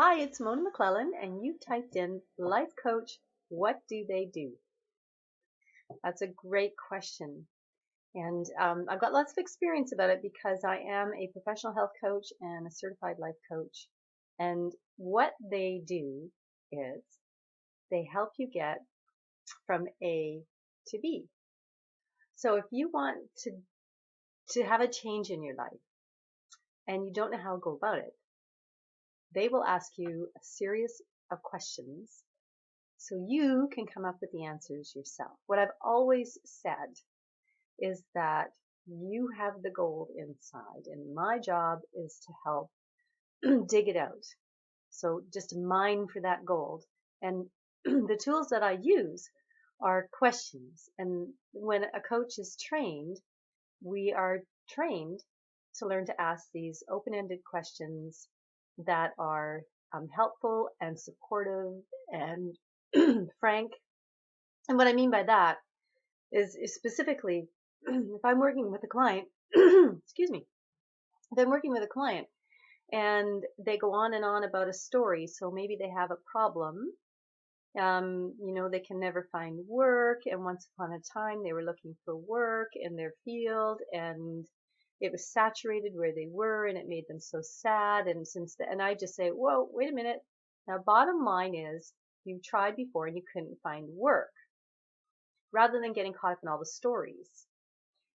Hi, it's Mona McClellan, and you typed in life coach, what do they do? That's a great question. And I've got lots of experience about it because I am a professional health coach and a certified life coach. And what they do is they help you get from A to B. So if you want to have a change in your life and you don't know how to go about it, they will ask you a series of questions so you can come up with the answers yourself. What I've always said is that you have the gold inside, and my job is to help dig it out. So just mine for that gold. And the tools that I use are questions. And when a coach is trained, we are trained to learn to ask these open-ended questions that are helpful and supportive and frank. And what I mean by that is specifically if I'm working with a client, excuse me, if I'm working with a client and they go on and on about a story, so maybe they have a problem, they can never find work, and once upon a time they were looking for work in their field, and it was saturated where they were, and it made them so sad. And I just say, whoa, wait a minute. Now, bottom line is you've tried before and you couldn't find work, rather than getting caught up in all the stories.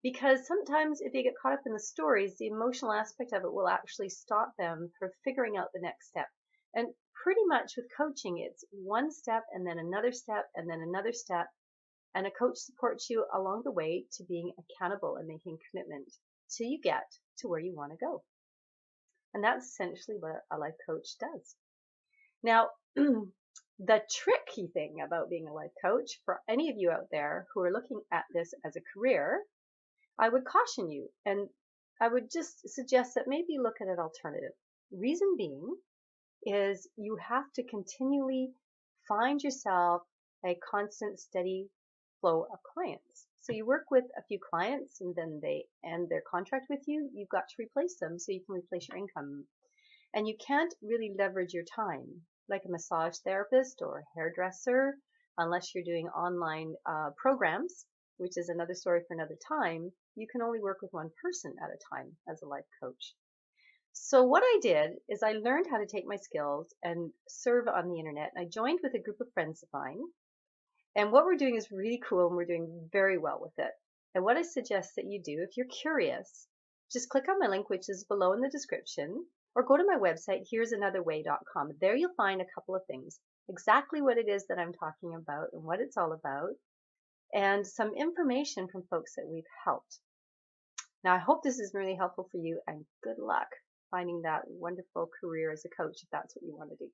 Because sometimes if they get caught up in the stories, the emotional aspect of it will actually stop them from figuring out the next step. And pretty much with coaching, it's one step and then another step and then another step. And a coach supports you along the way to being accountable and making commitment till you get to where you want to go. And that's essentially what a life coach does. Now, the tricky thing about being a life coach, for any of you out there who are looking at this as a career, I would caution you, and I would just suggest that maybe look at an alternative. Reason being is you have to continually find yourself a constant, steady flow of clients. So you work with a few clients and then they end their contract with you. You've got to replace them so you can replace your income. And you can't really leverage your time like a massage therapist or a hairdresser unless you're doing online programs, which is another story for another time. You can only work with one person at a time as a life coach. So what I did is I learned how to take my skills and serve on the internet. I joined with a group of friends of mine. And what we're doing is really cool, and we're doing very well with it. And what I suggest that you do, if you're curious, just click on my link, which is below in the description, or go to my website, here'sanotherway.com. There you'll find a couple of things, exactly what it is that I'm talking about and what it's all about, and some information from folks that we've helped. Now, I hope this is really helpful for you, and good luck finding that wonderful career as a coach if that's what you want to do.